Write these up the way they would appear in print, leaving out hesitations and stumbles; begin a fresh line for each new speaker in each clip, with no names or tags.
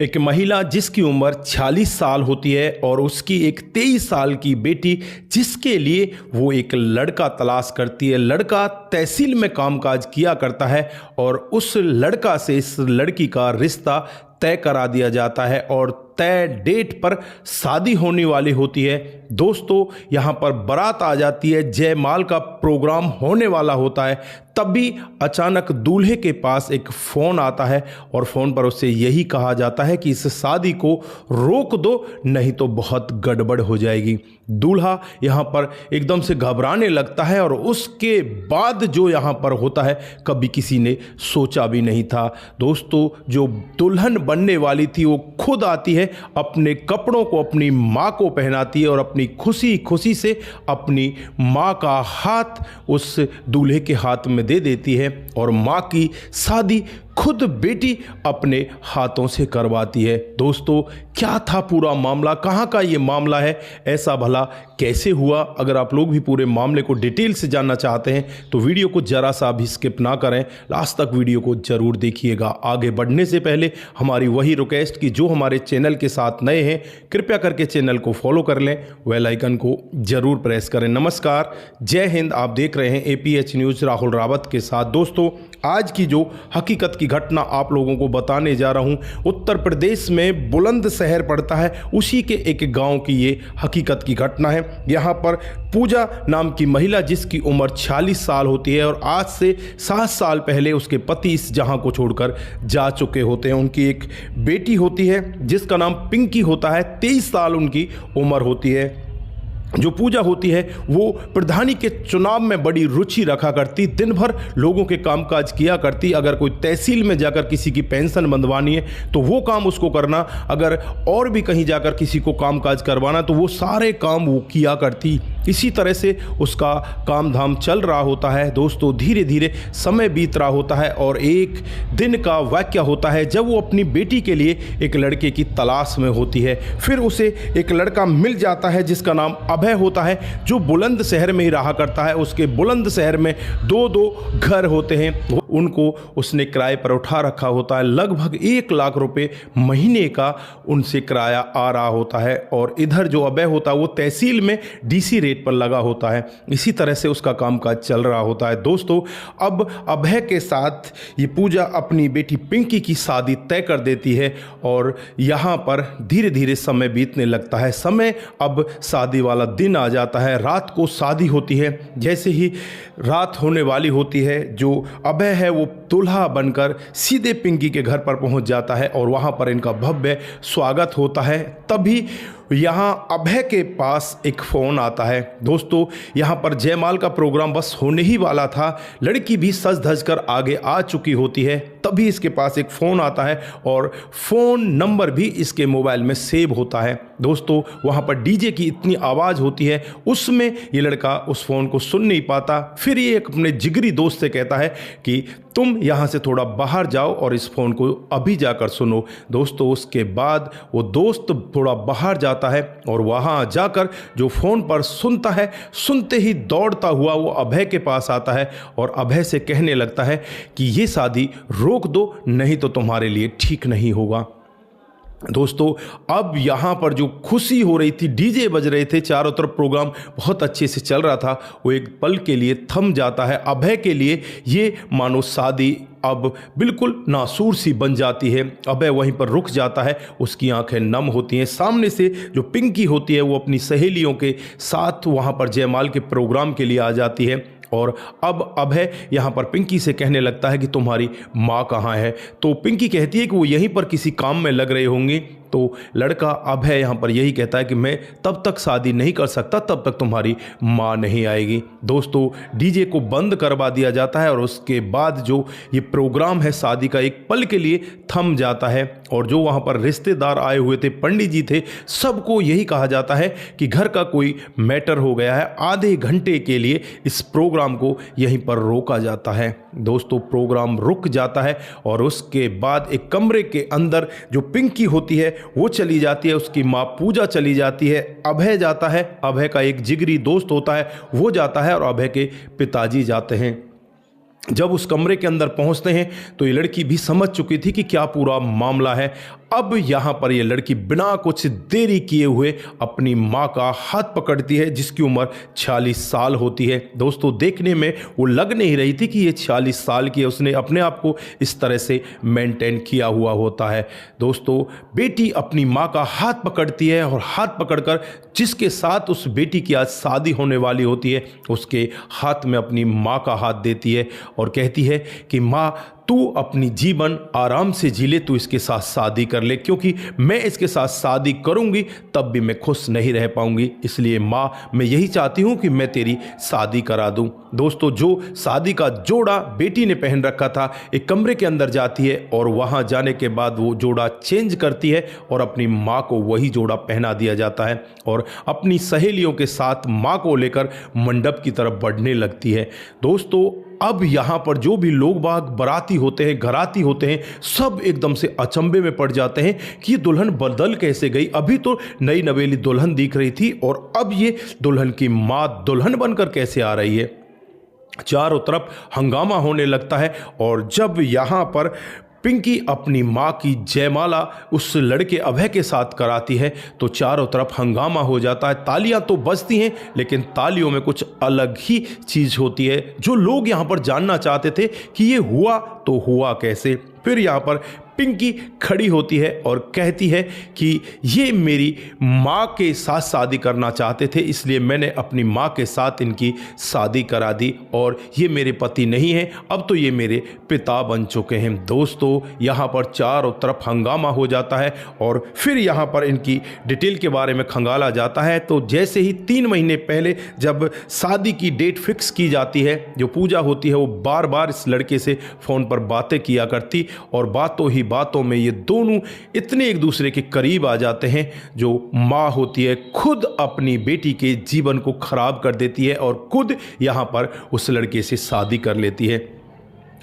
एक महिला जिसकी उम्र 46 साल होती है और उसकी एक 23 साल की बेटी जिसके लिए वो एक लड़का तलाश करती है। लड़का तहसील में कामकाज किया करता है और उस लड़का से इस लड़की का रिश्ता तय करा दिया जाता है और तय डेट पर शादी होने वाली होती है। दोस्तों, यहाँ पर बारात आ जाती है, जयमाल का प्रोग्राम होने वाला होता है। तभी अचानक दूल्हे के पास एक फ़ोन आता है और फ़ोन पर उससे यही कहा जाता है कि इस शादी को रोक दो, नहीं तो बहुत गड़बड़ हो जाएगी। दूल्हा यहाँ पर एकदम से घबराने लगता है और उसके बाद जो यहाँ पर होता है कभी किसी ने सोचा भी नहीं था। दोस्तों, जो दुल्हन बनने वाली थी वो खुद आती है, अपने कपड़ों को अपनी माँ को पहनाती है और अपनी खुशी खुशी से अपनी माँ का हाथ उस दूल्हे के हाथ में दे देती है और माँ की शादी खुद बेटी अपने हाथों से करवाती है। दोस्तों, क्या था पूरा मामला, कहाँ का ये मामला है, ऐसा भला कैसे हुआ? अगर आप लोग भी पूरे मामले को डिटेल से जानना चाहते हैं तो वीडियो को जरा सा भी स्किप ना करें, लास्ट तक वीडियो को जरूर देखिएगा। आगे बढ़ने से पहले हमारी वही रिक्वेस्ट कि जो हमारे चैनल के साथ नए हैं कृपया करके चैनल को फॉलो कर लें, बेल आइकन को जरूर प्रेस करें। नमस्कार, जय हिंद। आप देख रहे हैं APH न्यूज़ राहुल रावत के साथ। दोस्तों, आज की जो हकीकत की घटना आप लोगों को बताने जा रहा हूं, उत्तर प्रदेश में बुलंदशहर पड़ता है, उसी के एक गांव की ये हकीकत की घटना है। यहां पर पूजा नाम की महिला जिसकी उम्र 46 साल होती है और आज से 7 साल पहले उसके पति इस जहां को छोड़कर जा चुके होते हैं। उनकी एक बेटी होती है जिसका नाम पिंकी होता है, 23 साल उनकी उम्र होती है। जो पूजा होती है वो प्रधानी के चुनाव में बड़ी रुचि रखा करती, दिन भर लोगों के कामकाज किया करती। अगर कोई तहसील में जाकर किसी की पेंशन बंधवानी है तो वो काम उसको करना, अगर और भी कहीं जाकर किसी को कामकाज करवाना तो वो सारे काम वो किया करती। इसी तरह से उसका काम धाम चल रहा होता है। दोस्तों, धीरे धीरे समय बीत रहा होता है और एक दिन का वाक्य होता है जब वो अपनी बेटी के लिए एक लड़के की तलाश में होती है। फिर उसे एक लड़का मिल जाता है जिसका नाम अभय होता है, जो बुलंदशहर में ही रहा करता है। उसके बुलंदशहर में दो घर होते हैं, उनको उसने किराए पर उठा रखा होता है। लगभग 1 लाख रुपए महीने का उनसे किराया आ रहा होता है और इधर जो अभय होता है वो तहसील में DC रेट पर लगा होता है। इसी तरह से उसका कामकाज चल रहा होता है। दोस्तों, अब अभय के साथ ये पूजा अपनी बेटी पिंकी की शादी तय कर देती है और यहाँ पर धीरे धीरे समय बीतने लगता है। समय अब शादी वाला दिन आ जाता है, रात को शादी होती है। जैसे ही रात होने वाली होती है, जो अभय है वो दूल्हा बनकर सीधे पिंकी के घर पर पहुंच जाता है और वहां पर इनका भव्य स्वागत होता है। तभी यहाँ अभय के पास एक फ़ोन आता है। दोस्तों, यहाँ पर जयमाल का प्रोग्राम बस होने ही वाला था, लड़की भी सज धज कर आगे आ चुकी होती है। तभी इसके पास एक फ़ोन आता है और फ़ोन नंबर भी इसके मोबाइल में सेव होता है। दोस्तों, वहाँ पर DJ की इतनी आवाज़ होती है, उसमें ये लड़का उस फ़ोन को सुन नहीं पाता। फिर ये अपने जिगरी दोस्त से कहता है कि तुम यहाँ से थोड़ा बाहर जाओ और इस फ़ोन को अभी जाकर सुनो। दोस्तों, उसके बाद वो दोस्त थोड़ा बाहर जाता है और वहाँ जाकर जो फ़ोन पर सुनता है, सुनते ही दौड़ता हुआ वो अभय के पास आता है और अभय से कहने लगता है कि ये शादी रोक दो, नहीं तो तुम्हारे लिए ठीक नहीं होगा। दोस्तों, अब यहाँ पर जो खुशी हो रही थी, DJ बज रहे थे, चारों तरफ प्रोग्राम बहुत अच्छे से चल रहा था, वो एक पल के लिए थम जाता है। अभय के लिए ये मानो शादी अब बिल्कुल नासूर सी बन जाती है। अभय वहीं पर रुक जाता है, उसकी आंखें नम होती हैं। सामने से जो पिंकी होती है वो अपनी सहेलियों के साथ वहाँ पर जयमाल के प्रोग्राम के लिए आ जाती है और अब अभय यहाँ पर पिंकी से कहने लगता है कि तुम्हारी माँ कहाँ है? तो पिंकी कहती है कि वो यहीं पर किसी काम में लग रहे होंगे। तो लड़का अभय यहाँ पर यही कहता है कि मैं तब तक शादी नहीं कर सकता तब तक तुम्हारी माँ नहीं आएगी। दोस्तों, DJ को बंद करवा दिया जाता है और उसके बाद जो ये प्रोग्राम है शादी का एक पल के लिए थम जाता है और जो वहाँ पर रिश्तेदार आए हुए थे, पंडित जी थे, सबको यही कहा जाता है कि घर का कोई मैटर हो गया है। आधे घंटे के लिए इस प्रोग्राम को यहीं पर रोका जाता है। दोस्तों, प्रोग्राम रुक जाता है और उसके बाद एक कमरे के अंदर जो पिंकी होती है वो चली जाती है, उसकी माँ पूजा चली जाती है, अभय जाता है, अभय का एक जिगरी दोस्त होता है वो जाता है और अभय के पिताजी जाते हैं। जब उस कमरे के अंदर पहुंचते हैं तो ये लड़की भी समझ चुकी थी कि क्या पूरा मामला है। अब यहाँ पर ये लड़की बिना कुछ देरी किए हुए अपनी माँ का हाथ पकड़ती है, जिसकी उम्र 46 साल होती है। दोस्तों, देखने में वो लग नहीं रही थी कि ये 46 साल की है। उसने अपने आप को इस तरह से मेंटेन किया हुआ होता है। दोस्तों, बेटी अपनी माँ का हाथ पकड़ती है और हाथ पकड़कर जिसके साथ उस बेटी की आज शादी होने वाली होती है, उसके हाथ में अपनी माँ का हाथ देती है और कहती है कि माँ, तू अपनी जीवन आराम से जी ले, तू इसके साथ शादी कर ले, क्योंकि मैं इसके साथ शादी करूंगी तब भी मैं खुश नहीं रह पाऊंगी। इसलिए माँ, मैं यही चाहती हूं कि मैं तेरी शादी करा दूं। दोस्तों, जो शादी का जोड़ा बेटी ने पहन रखा था, एक कमरे के अंदर जाती है और वहां जाने के बाद वो जोड़ा चेंज करती है और अपनी माँ को वही जोड़ा पहना दिया जाता है और अपनी सहेलियों के साथ माँ को लेकर मंडप की तरफ बढ़ने लगती है। दोस्तों, अब यहाँ पर जो भी लोग बाग बाराती होते हैं, घराती होते हैं, सब एकदम से अचंभे में पड़ जाते हैं कि ये दुल्हन बदल कैसे गई। अभी तो नई नवेली दुल्हन दिख रही थी और अब ये दुल्हन की माँ दुल्हन बनकर कैसे आ रही है। चारों तरफ हंगामा होने लगता है और जब यहाँ पर पिंकी अपनी माँ की जयमाला उस लड़के अभय के साथ कराती है तो चारों तरफ हंगामा हो जाता है। तालियां तो बजती हैं, लेकिन तालियों में कुछ अलग ही चीज़ होती है। जो लोग यहाँ पर जानना चाहते थे कि ये हुआ तो हुआ कैसे। फिर यहाँ पर पिंकी खड़ी होती है और कहती है कि ये मेरी माँ के साथ शादी करना चाहते थे, इसलिए मैंने अपनी माँ के साथ इनकी शादी करा दी और ये मेरे पति नहीं हैं, अब तो ये मेरे पिता बन चुके हैं। दोस्तों, यहाँ पर चारों तरफ हंगामा हो जाता है और फिर यहाँ पर इनकी डिटेल के बारे में खंगाला जाता है। तो जैसे ही 3 महीने पहले जब शादी की डेट फिक्स की जाती है, जो पूजा होती है, वो बार बार इस लड़के से फ़ोन पर बातें किया करती और बातों में ये दोनों इतने एक दूसरे के करीब आ जाते हैं। जो माँ होती है खुद अपनी बेटी के जीवन को खराब कर देती है और खुद यहाँ पर उस लड़के से शादी कर लेती है।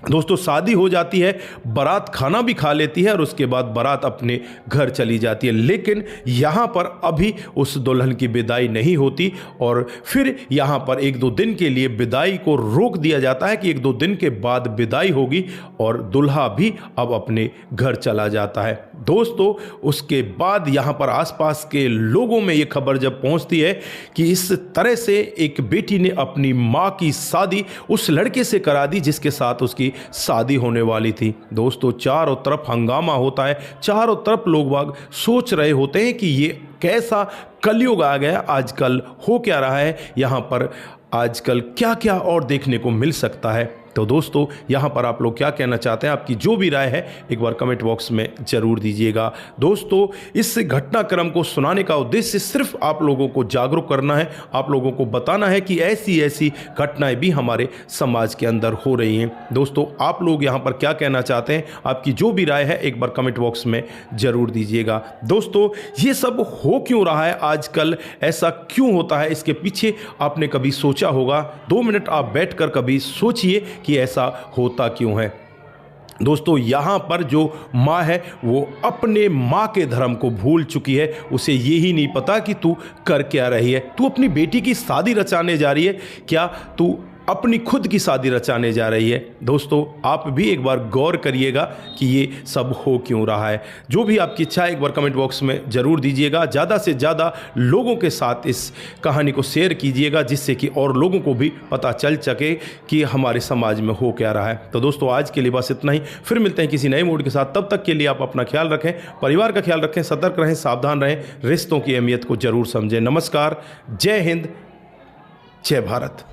दोस्तों, शादी हो जाती है, बारात खाना भी खा लेती है और उसके बाद बारात अपने घर चली जाती है। लेकिन यहाँ पर अभी उस दुल्हन की विदाई नहीं होती और फिर यहाँ पर 1-2 दिन के लिए विदाई को रोक दिया जाता है कि 1-2 दिन के बाद विदाई होगी और दुल्हा भी अब अपने घर चला जाता है। दोस्तों, उसके बाद यहाँ पर आसपास के लोगों में ये खबर जब पहुँचती है कि इस तरह से एक बेटी ने अपनी माँ की शादी उस लड़के से करा दी जिसके साथ उसकी शादी होने वाली थी। दोस्तों, चारों तरफ हंगामा होता है, चारों तरफ लोग बाग सोच रहे होते हैं कि ये कैसा कलयुग आ गया, आजकल हो क्या रहा है, यहाँ पर आजकल क्या क्या और देखने को मिल सकता है। तो दोस्तों, यहाँ पर आप लोग क्या कहना चाहते हैं, आपकी जो भी राय है एक बार कमेंट बॉक्स में ज़रूर दीजिएगा। दोस्तों, इस घटनाक्रम को सुनाने का उद्देश्य सिर्फ आप लोगों को जागरूक करना है, आप लोगों को बताना है कि ऐसी ऐसी घटनाएं भी हमारे समाज के अंदर हो रही हैं। दोस्तों, आप लोग यहाँ पर क्या कहना चाहते हैं, आपकी जो भी राय है एक बार कमेंट बॉक्स में ज़रूर दीजिएगा। दोस्तों, ये सब हो क्यों रहा है आजकल, ऐसा क्यों होता है, इसके पीछे आपने कभी सोचा होगा? 2 मिनट आप बैठकर कभी सोचिए कि ऐसा होता क्यों है। दोस्तों, यहाँ पर जो माँ है वो अपने माँ के धर्म को भूल चुकी है। उसे ये ही नहीं पता कि तू कर क्या रही है। तू अपनी बेटी की शादी रचाने जा रही है, क्या तू अपनी खुद की शादी रचाने जा रही है? दोस्तों, आप भी एक बार गौर करिएगा कि ये सब हो क्यों रहा है। जो भी आपकी इच्छा है एक बार कमेंट बॉक्स में ज़रूर दीजिएगा। ज़्यादा से ज़्यादा लोगों के साथ इस कहानी को शेयर कीजिएगा, जिससे कि और लोगों को भी पता चल सके कि हमारे समाज में हो क्या रहा है। तो दोस्तों, आज के लिए बस इतना ही, फिर मिलते हैं किसी नए मूड के साथ। तब तक के लिए आप अपना ख्याल रखें, परिवार का ख्याल रखें, सतर्क रहें, सावधान रहें, रिश्तों की अहमियत को ज़रूर समझें। नमस्कार, जय हिंद, जय भारत।